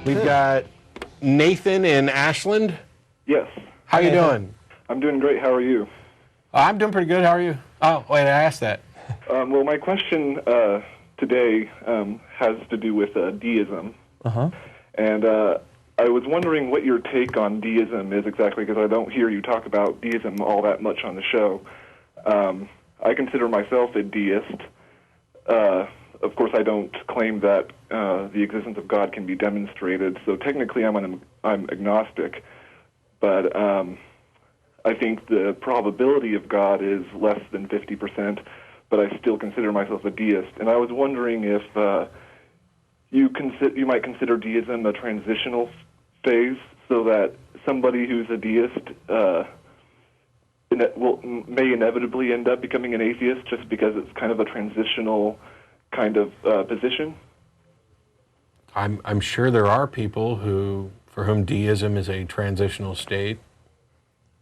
We've got Nathan in Ashland. Yes. How you doing? I'm doing great. How are you? I'm doing pretty good. How are you? Oh, wait, I asked that. Well, my question today has to do with deism. Uh-huh. And I was wondering what your take on deism is exactly, because I don't hear you talk about deism all that much on the show. I consider myself a deist. Of course, I don't claim that the existence of God can be demonstrated, so technically I'm agnostic. But I think the probability of God is less than 50%, but I still consider myself a deist. And I was wondering if you might consider deism a transitional phase, so that somebody who's a deist may inevitably end up becoming an atheist just because it's kind of a transitional kind of position. I'm sure there are people for whom deism is a transitional state.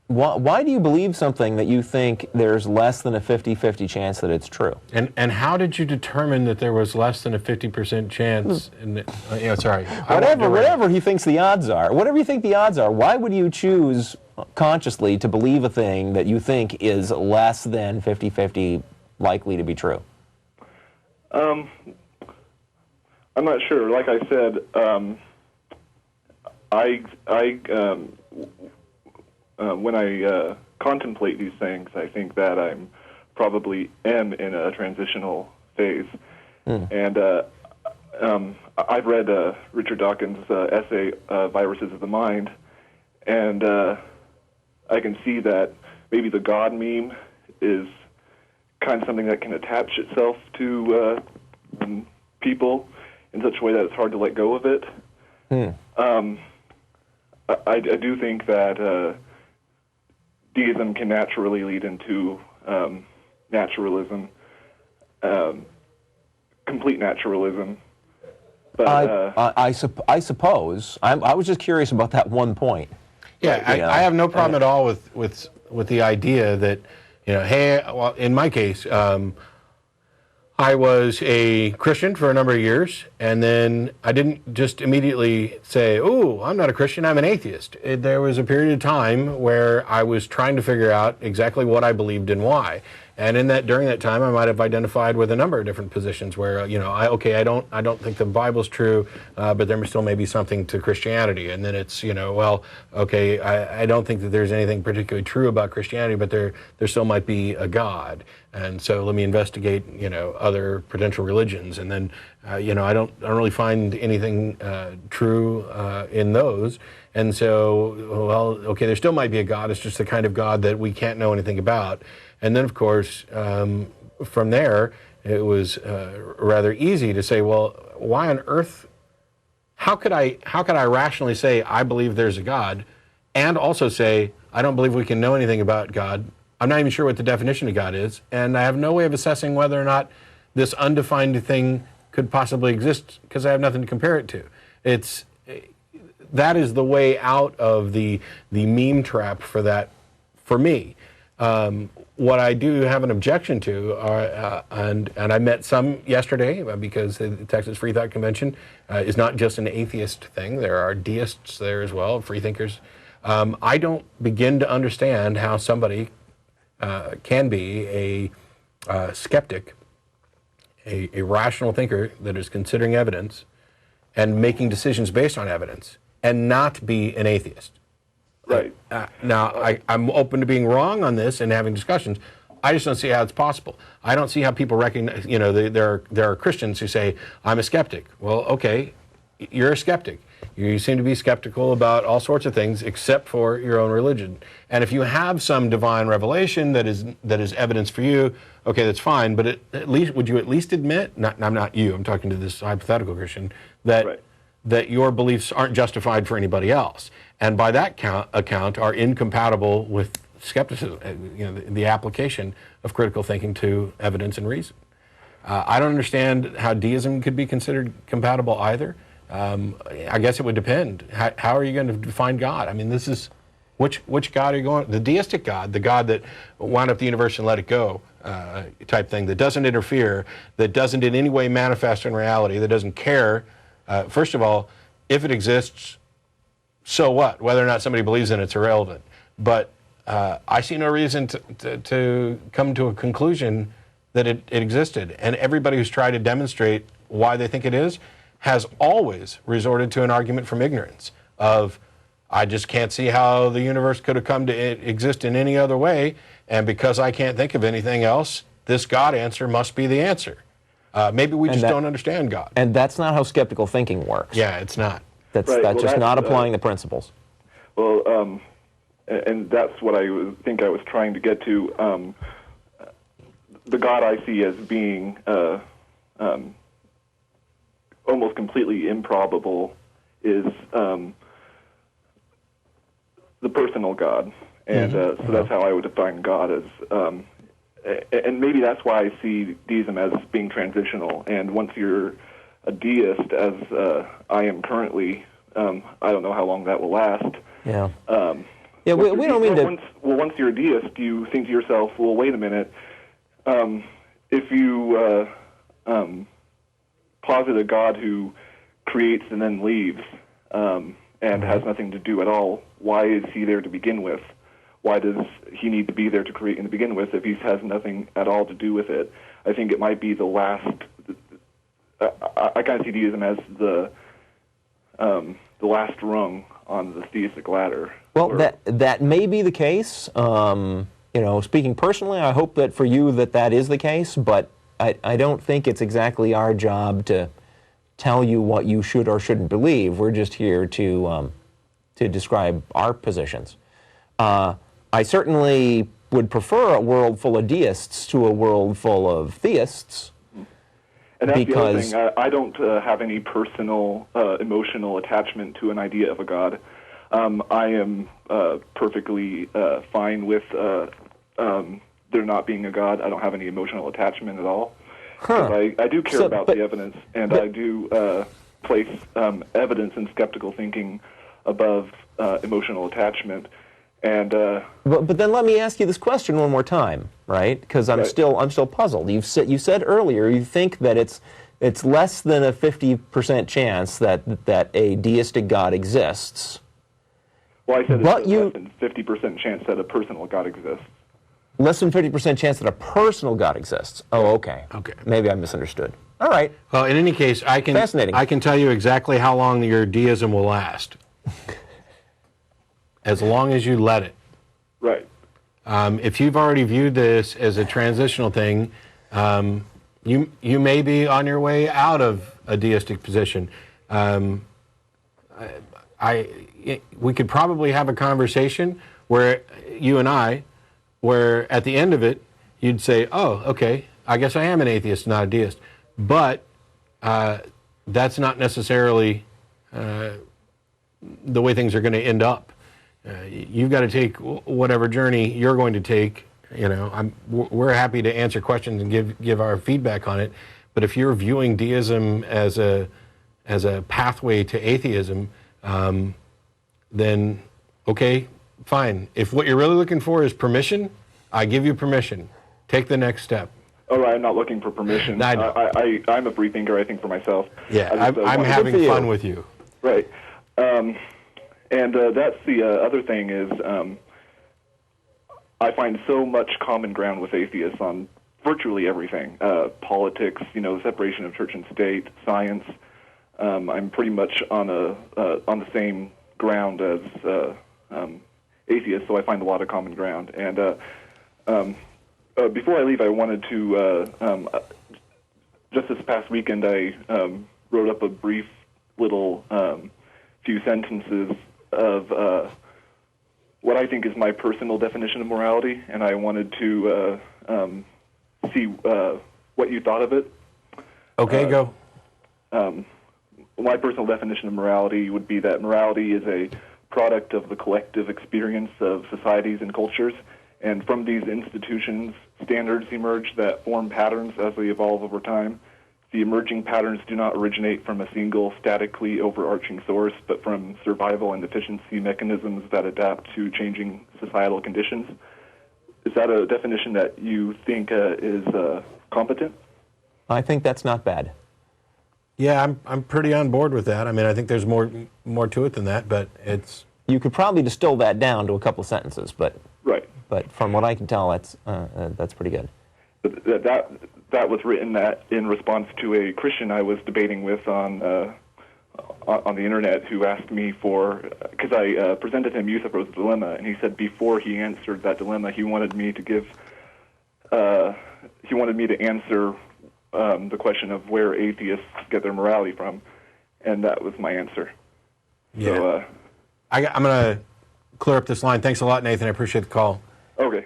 Why do you believe something that you think there's less than a 50-50 chance that it's true? And how did you determine that there was less than a 50% chance? Sorry. Whatever he thinks the odds are, whatever you think the odds are, why would you choose consciously to believe a thing that you think is less than 50-50 likely to be true? I'm not sure. Like I said, when I contemplate these things, I think that I'm probably am in a transitional phase. And I've read Richard Dawkins' essay, Viruses of the Mind, and I can see that maybe the God meme is kind of something that can attach itself to people in such a way that it's hard to let go of it. I do think that deism can naturally lead into naturalism, complete naturalism. But I suppose. I was just curious about that one point. Yeah, I have no problem at all with the idea that, hey, well, in my case, I was a Christian for a number of years, and then I didn't just immediately say, oh, I'm not a Christian, I'm an atheist. There was a period of time where I was trying to figure out exactly what I believed and why. And during that time, I might have identified with a number of different positions where, I don't think the Bible's true, but there still may be something to Christianity. And then it's, I don't think that there's anything particularly true about Christianity, but there still might be a God. And so let me investigate, other potential religions. And then, I don't really find anything true in those. And so, there still might be a God. It's just the kind of God that we can't know anything about. And then, of course, from there, it was rather easy to say, well, why on earth? How could I rationally say I believe there's a God, and also say I don't believe we can know anything about God? I'm not even sure what the definition of God is, and I have no way of assessing whether or not this undefined thing could possibly exist because I have nothing to compare it to. That is the way out of the meme trap for me. What I do have an objection to are, and I met some yesterday because the Texas Free Thought Convention is not just an atheist thing. There are deists there as well, free thinkers. I don't begin to understand how somebody can be a skeptic, a rational thinker that is considering evidence and making decisions based on evidence, and not be an atheist. Right. Now, I'm open to being wrong on this and having discussions. I just don't see how it's possible. I don't see how people recognize, there are Christians who say, I'm a skeptic. Well, okay, you're a skeptic. You seem to be skeptical about all sorts of things except for your own religion. And if you have some divine revelation that is evidence for you, okay, that's fine. But at least, would you at least admit, I'm not you, I'm talking to this hypothetical Christian, that your beliefs aren't justified for anybody else, and by that account are incompatible with skepticism, the application of critical thinking to evidence and reason. I don't understand how deism could be considered compatible either. I guess it would depend. How are you going to define God? I mean, this is which God are you going? The deistic God, the God that wound up the universe and let it go, type thing that doesn't interfere, that doesn't in any way manifest in reality, that doesn't care. First of all, if it exists, so what? Whether or not somebody believes in it's irrelevant. But I see no reason to come to a conclusion that it existed. And everybody who's tried to demonstrate why they think it is has always resorted to an argument from ignorance of, I just can't see how the universe could have come to exist in any other way, and because I can't think of anything else, this God answer must be the answer. Maybe we just don't understand God. And that's not how skeptical thinking works. Yeah, it's not. That's just not applying the principles. Well, and that's what I think I was trying to get to. The God I see as being almost completely improbable is the personal God. And so that's how I would define God as, and maybe that's why I see deism as being transitional. And once you're a deist, as I am currently, I don't know how long that will last. Yeah. Yeah, we don't mean to. Once you're a deist, you think to yourself, well, wait a minute. If you posit a God who creates and then leaves and has nothing to do at all, why is he there to begin with? Why does he need to be there to create and to begin with if he has nothing at all to do with it? I think it might be the last. I kind of see deism as the last rung on the theistic ladder. Well, that may be the case. Speaking personally, I hope that for you that is the case, but I don't think it's exactly our job to tell you what you should or shouldn't believe. We're just here to describe our positions. I certainly would prefer a world full of deists to a world full of theists. And that's the other thing. I don't have any personal emotional attachment to an idea of a God. I am perfectly fine with there not being a God. I don't have any emotional attachment at all. I do care about the evidence, and I do place evidence and skeptical thinking above emotional attachment. And but then let me ask you this question one more time, right? Because I'm still puzzled. You said earlier you think that it's less than a 50% chance that a deistic God exists. Well, I said it's less than 50% chance that a personal God exists. Less than 50% chance that a personal God exists. Oh, okay. Okay. Maybe I misunderstood. All right. Well, in any case, I can tell you exactly how long your deism will last. As long as you let it. Right. If you've already viewed this as a transitional thing, you may be on your way out of a deistic position. We could probably have a conversation where you and I, where at the end of it, you'd say, oh, okay, I guess I am an atheist, not a deist. But that's not necessarily the way things are going to end up. You've got to take whatever journey you're going to take. We're happy to answer questions and give our feedback on it. But if you're viewing deism as a pathway to atheism, then okay, fine. If what you're really looking for is permission, I give you permission. Take the next step. All right, I'm not looking for permission. I know. I'm a free thinker, I think, for myself. Yeah, I'm having fun with you. Right. And that's the other thing is I find so much common ground with atheists on virtually everything. Politics, the separation of church and state, science. I'm pretty much on the same ground as atheists, so I find a lot of common ground. And before I leave, I wanted to, just this past weekend, I wrote up a brief little few sentences of what I think is my personal definition of morality, and I wanted to see what you thought of it. Okay, go. My personal definition of morality would be that morality is a product of the collective experience of societies and cultures, and from these institutions, standards emerge that form patterns as they evolve over time. The emerging patterns do not originate from a single statically overarching source, but from survival and efficiency mechanisms that adapt to changing societal conditions. Is that a definition that you think is competent? I think that's not bad. Yeah, I'm pretty on board with that. I mean, I think there's more to it than that, but it's... You could probably distill that down to a couple sentences, but Right. But from what I can tell, that's pretty good. That was written in response to a Christian I was debating with on the internet, who asked me because I presented him Euthyphro's dilemma, and he said before he answered that dilemma, he wanted me to answer the question of where atheists get their morality from, and that was my answer. Yeah. So, I'm going to clear up this line. Thanks a lot, Nathan. I appreciate the call. Okay.